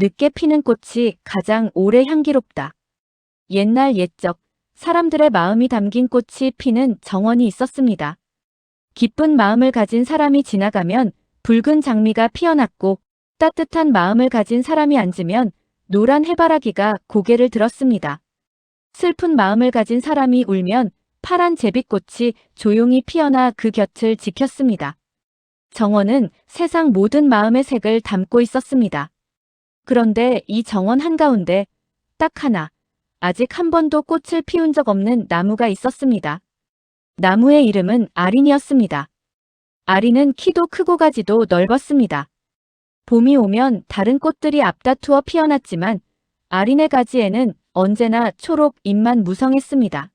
늦게 피는 꽃이 가장 오래 향기롭다. 옛날 옛적 사람들의 마음이 담긴 꽃이 피는 정원이 있었습니다. 기쁜 마음을 가진 사람이 지나가면 붉은 장미가 피어났고 따뜻한 마음을 가진 사람이 앉으면 노란 해바라기가 고개를 들었습니다. 슬픈 마음을 가진 사람이 울면 파란 제비꽃이 조용히 피어나 그 곁을 지켰습니다. 정원은 세상 모든 마음의 색을 담고 있었습니다. 그런데 이 정원 한가운데 딱 하나, 아직 한 번도 꽃을 피운 적 없는 나무가 있었습니다. 나무의 이름은 아린이었습니다. 아린은 키도 크고 가지도 넓었습니다. 봄이 오면 다른 꽃들이 앞다투어 피어났지만 아린의 가지에는 언제나 초록 잎만 무성했습니다.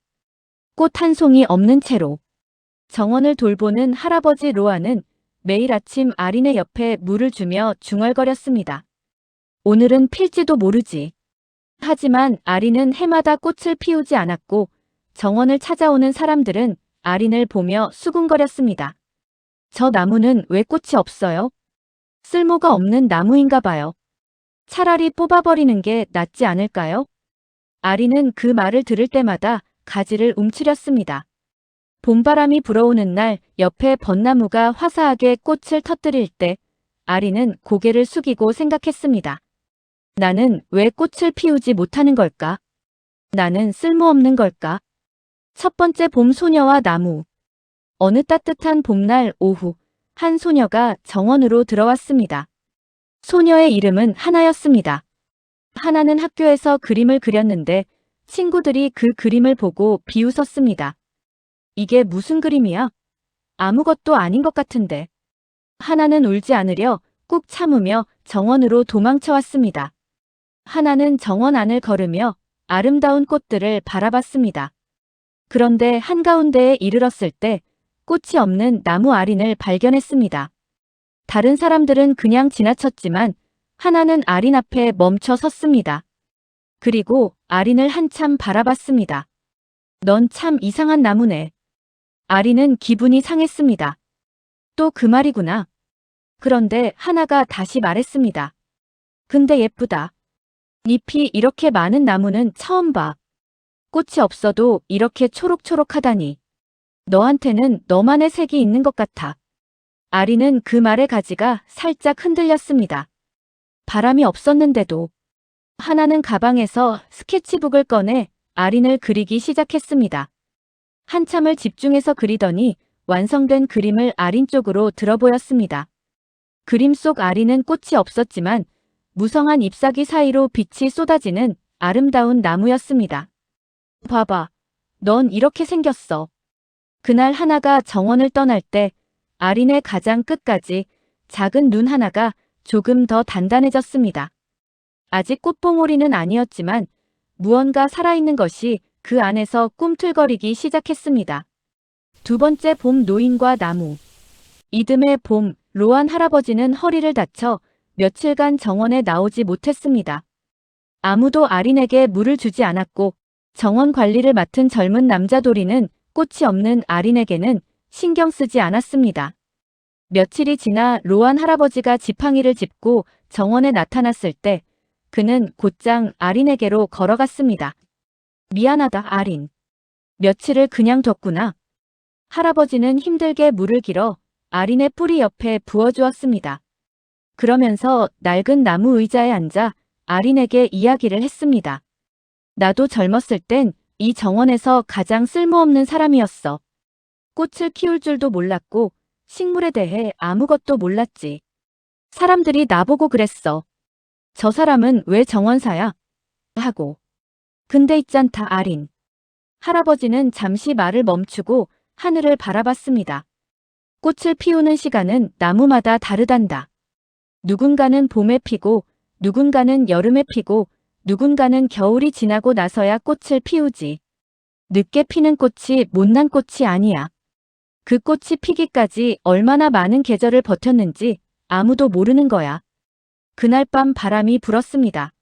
꽃 한 송이 없는 채로. 정원을 돌보는 할아버지 로아는 매일 아침 아린의 옆에 물을 주며 중얼거렸습니다. 오늘은 필지도 모르지. 하지만 아린은 해마다 꽃을 피우지 않았고 정원을 찾아오는 사람들은 아린을 보며 수군거렸습니다. 저 나무는 왜 꽃이 없어요? 쓸모가 없는 나무인가 봐요. 차라리 뽑아버리는 게 낫지 않을까요? 아린은 그 말을 들을 때마다 가지를 움츠렸습니다. 봄바람이 불어오는 날 옆에 벚나무가 화사하게 꽃을 터뜨릴 때 아린은 고개를 숙이고 생각했습니다. 나는 왜 꽃을 피우지 못하는 걸까? 나는 쓸모없는 걸까? 첫 번째 봄 소녀와 나무. 어느 따뜻한 봄날 오후, 한 소녀가 정원으로 들어왔습니다. 소녀의 이름은 하나였습니다. 하나는 학교에서 그림을 그렸는데 친구들이 그 그림을 보고 비웃었습니다. 이게 무슨 그림이야? 아무것도 아닌 것 같은데. 하나는 울지 않으려 꾹 참으며 정원으로 도망쳐왔습니다. 하나는 정원 안을 걸으며 아름다운 꽃들을 바라봤습니다. 그런데 한가운데에 이르렀을 때 꽃이 없는 나무 아린을 발견했습니다. 다른 사람들은 그냥 지나쳤지만 하나는 아린 앞에 멈춰 섰습니다. 그리고 아린을 한참 바라봤습니다. 넌 참 이상한 나무네. 아린은 기분이 상했습니다. 또 그 말이구나. 그런데 하나가 다시 말했습니다. 근데 예쁘다. 잎이 이렇게 많은 나무는 처음 봐. 꽃이 없어도 이렇게 초록초록하다니. 너한테는 너만의 색이 있는 것 같아. 아린은 그 말의 가지가 살짝 흔들렸습니다. 바람이 없었는데도. 하나는 가방에서 스케치북을 꺼내 아린을 그리기 시작했습니다. 한참을 집중해서 그리더니 완성된 그림을 아린 쪽으로 들어보였습니다. 그림 속 아린은 꽃이 없었지만 무성한 잎사귀 사이로 빛이 쏟아지는 아름다운 나무였습니다. 봐봐. 넌 이렇게 생겼어. 그날 하나가 정원을 떠날 때 아린의 가장 끝까지 작은 눈 하나가 조금 더 단단해졌습니다. 아직 꽃봉오리는 아니었지만 무언가 살아있는 것이 그 안에서 꿈틀거리기 시작했습니다. 두 번째 봄 노인과 나무. 이듬해 봄, 로안 할아버지는 허리를 다쳐 며칠간 정원에 나오지 못했습니다. 아무도 아린에게 물을 주지 않았고 정원 관리를 맡은 젊은 남자 도리는 꽃이 없는 아린에게는 신경 쓰지 않았습니다. 며칠이 지나 로안 할아버지가 지팡이를 짚고 정원에 나타났을 때 그는 곧장 아린에게로 걸어갔습니다. 미안하다, 아린. 며칠을 그냥 뒀구나. 할아버지는 힘들게 물을 길어 아린의 뿌리 옆에 부어주었습니다. 그러면서 낡은 나무 의자에 앉아 아린에게 이야기를 했습니다. 나도 젊었을 땐 이 정원에서 가장 쓸모없는 사람이었어. 꽃을 키울 줄도 몰랐고 식물에 대해 아무것도 몰랐지. 사람들이 나보고 그랬어. 저 사람은 왜 정원사야? 하고. 근데 있잖다, 아린. 할아버지는 잠시 말을 멈추고 하늘을 바라봤습니다. 꽃을 피우는 시간은 나무마다 다르단다. 누군가는 봄에 피고 누군가는 여름에 피고 누군가는 겨울이 지나고 나서야 꽃을 피우지. 늦게 피는 꽃이 못난 꽃이 아니야. 그 꽃이 피기까지 얼마나 많은 계절을 버텼는지 아무도 모르는 거야. 그날 밤 바람이 불었습니다.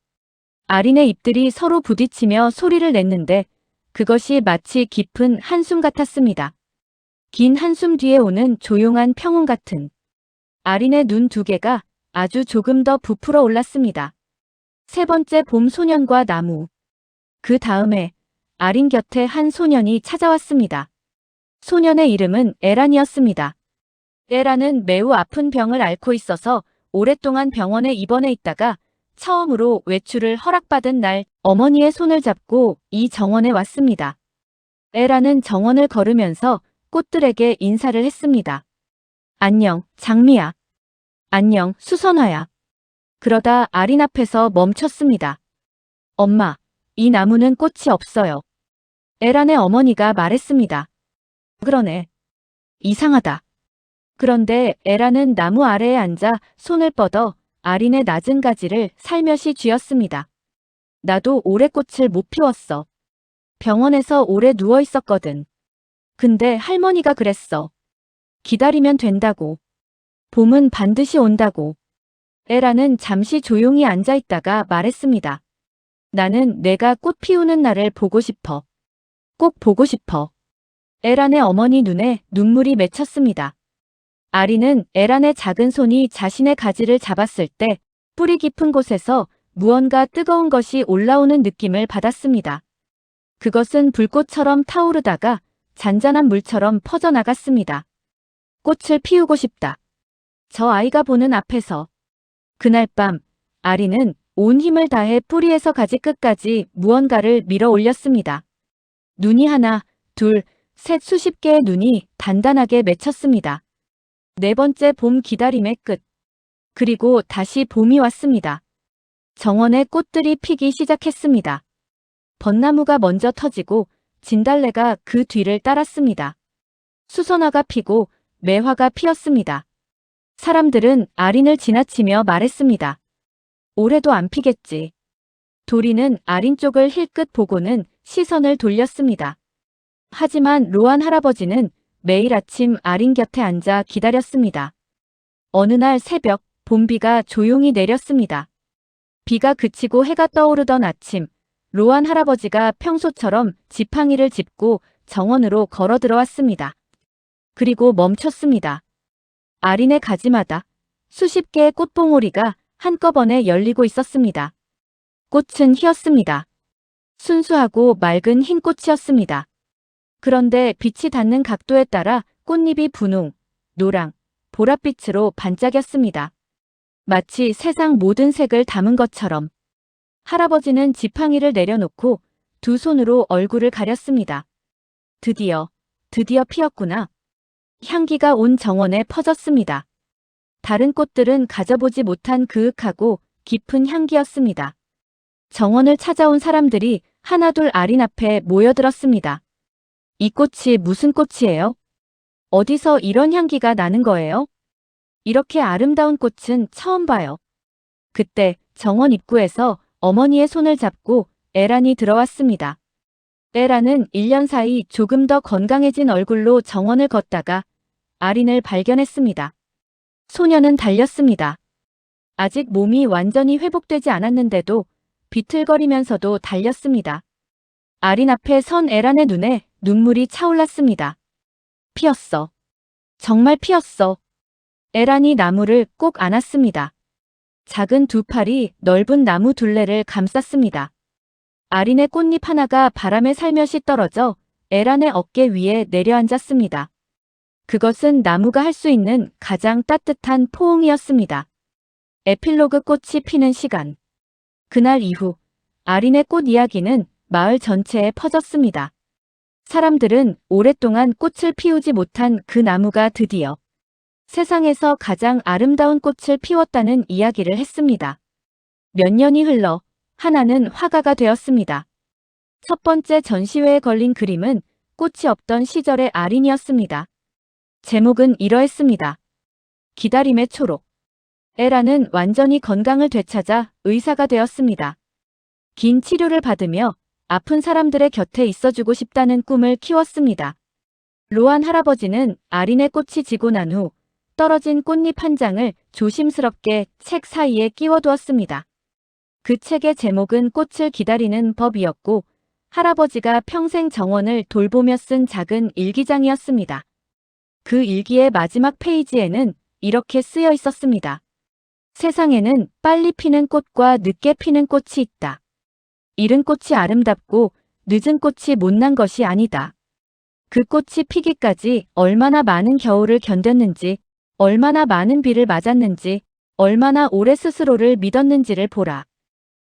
아린의 잎들이 서로 부딪히며 소리를 냈는데 그것이 마치 깊은 한숨 같았습니다. 긴 한숨 뒤에 오는 조용한 평온 같은. 아린의 눈 두 개가 아주 조금 더 부풀어 올랐습니다. 세 번째 봄 소년과 나무. 그 다음에 아린 곁에 한 소년이 찾아왔습니다. 소년의 이름은 에란이었습니다. 에란은 매우 아픈 병을 앓고 있어서 오랫동안 병원에 입원해 있다가 처음으로 외출을 허락받은 날 어머니의 손을 잡고 이 정원에 왔습니다. 에란은 정원을 걸으면서 꽃들에게 인사를 했습니다. 안녕, 장미야. 안녕, 수선화야. 그러다 아린 앞에서 멈췄습니다. 엄마, 이 나무는 꽃이 없어요. 에란의 어머니가 말했습니다. 그러네. 이상하다. 그런데 에란은 나무 아래에 앉아 손을 뻗어 아린의 낮은 가지를 살며시 쥐었습니다. 나도 올해 꽃을 못 피웠어. 병원에서 오래 누워 있었거든. 근데 할머니가 그랬어. 기다리면 된다고. 봄은 반드시 온다고. 에라는 잠시 조용히 앉아 있다가 말했습니다. 나는 내가 꽃 피우는 날을 보고 싶어. 꼭 보고 싶어. 에란의 어머니 눈에 눈물이 맺혔습니다. 아리는 에란의 작은 손이 자신의 가지를 잡았을 때 뿌리 깊은 곳에서 무언가 뜨거운 것이 올라오는 느낌을 받았습니다. 그것은 불꽃처럼 타오르다가 잔잔한 물처럼 퍼져나갔습니다. 꽃을 피우고 싶다. 저 아이가 보는 앞에서. 그날 밤 아리는 온 힘을 다해 뿌리에서 가지 끝까지 무언가를 밀어 올렸습니다. 눈이 하나, 둘, 셋 수십 개의 눈이 단단하게 맺혔습니다. 네 번째 봄 기다림의 끝. 그리고 다시 봄이 왔습니다. 정원에 꽃들이 피기 시작했습니다. 벚나무가 먼저 터지고 진달래가 그 뒤를 따랐습니다. 수선화가 피고 매화가 피었습니다. 사람들은 아린을 지나치며 말했습니다. 올해도 안 피겠지. 도리는 아린 쪽을 힐끗 보고는 시선을 돌렸습니다. 하지만 로안 할아버지는 매일 아침 아린 곁에 앉아 기다렸습니다. 어느 날 새벽 봄비가 조용히 내렸습니다. 비가 그치고 해가 떠오르던 아침, 로안 할아버지가 평소처럼 지팡이를 짚고 정원으로 걸어 들어왔습니다. 그리고 멈췄습니다. 아린의 가지마다 수십 개의 꽃봉오리가 한꺼번에 열리고 있었습니다. 꽃은 희었습니다. 순수하고 맑은 흰 꽃이었습니다. 그런데 빛이 닿는 각도에 따라 꽃잎이 분홍, 노랑, 보랏빛으로 반짝였습니다. 마치 세상 모든 색을 담은 것처럼. 할아버지는 지팡이를 내려놓고 두 손으로 얼굴을 가렸습니다. 드디어 피었구나. 향기가 온 정원에 퍼졌습니다. 다른 꽃들은 가져보지 못한 그윽하고 깊은 향기였습니다. 정원을 찾아온 사람들이 하나둘 아린 앞에 모여들었습니다. 이 꽃이 무슨 꽃이에요? 어디서 이런 향기가 나는 거예요? 이렇게 아름다운 꽃은 처음 봐요. 그때 정원 입구에서 어머니의 손을 잡고 에란이 들어왔습니다. 에란은 1년 사이 조금 더 건강해진 얼굴로 정원을 걷다가 아린을 발견했습니다. 소녀는 달렸습니다. 아직 몸이 완전히 회복되지 않았는데도 비틀거리면서도 달렸습니다. 아린 앞에 선 에란의 눈에 눈물이 차올랐습니다. 피었어. 정말 피었어. 에란이 나무를 꼭 안았습니다. 작은 두 팔이 넓은 나무 둘레를 감쌌습니다. 아린의 꽃잎 하나가 바람에 살며시 떨어져 에란의 어깨 위에 내려앉았습니다. 그것은 나무가 할 수 있는 가장 따뜻한 포옹이었습니다. 에필로그 꽃이 피는 시간. 그날 이후 아린의 꽃 이야기는 마을 전체에 퍼졌습니다. 사람들은 오랫동안 꽃을 피우지 못한 그 나무가 드디어 세상에서 가장 아름다운 꽃을 피웠다는 이야기를 했습니다. 몇 년이 흘러 하나는 화가가 되었습니다. 첫 번째 전시회에 걸린 그림은 꽃이 없던 시절의 아린이었습니다. 제목은 이러했습니다. 기다림의 초록. 에라는 완전히 건강을 되찾아 의사가 되었습니다. 긴 치료를 받으며 아픈 사람들의 곁에 있어주고 싶다는 꿈을 키웠습니다. 로안 할아버지는 아린의 꽃이 지고 난 후 떨어진 꽃잎 한 장을 조심스럽게 책 사이에 끼워두었습니다. 그 책의 제목은 꽃을 기다리는 법이었고 할아버지가 평생 정원을 돌보며 쓴 작은 일기장이었습니다. 그 일기의 마지막 페이지에는 이렇게 쓰여 있었습니다. 세상에는 빨리 피는 꽃과 늦게 피는 꽃이 있다. 이른 꽃이 아름답고 늦은 꽃이 못난 것이 아니다. 그 꽃이 피기까지 얼마나 많은 겨울을 견뎠는지, 얼마나 많은 비를 맞았는지, 얼마나 오래 스스로를 믿었는지를 보라.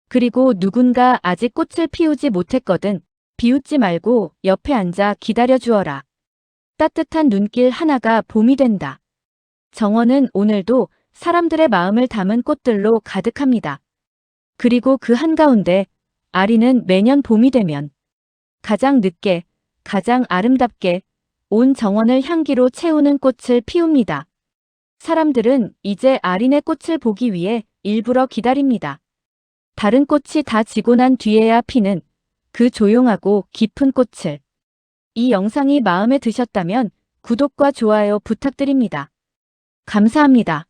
그리고 누군가 아직 꽃을 피우지 못했거든 비웃지 말고 옆에 앉아 기다려 주어라. 따뜻한 눈길 하나가 봄이 된다. 정원은 오늘도 사람들의 마음을 담은 꽃들로 가득합니다. 그리고 그 한가운데 아리는 매년 봄이 되면 가장 늦게, 가장 아름답게 온 정원을 향기로 채우는 꽃을 피웁니다. 사람들은 이제 아린의 꽃을 보기 위해 일부러 기다립니다. 다른 꽃이 다 지고 난 뒤에야 피는 그 조용하고 깊은 꽃을. 이 영상이 마음에 드셨다면 구독과 좋아요 부탁드립니다. 감사합니다.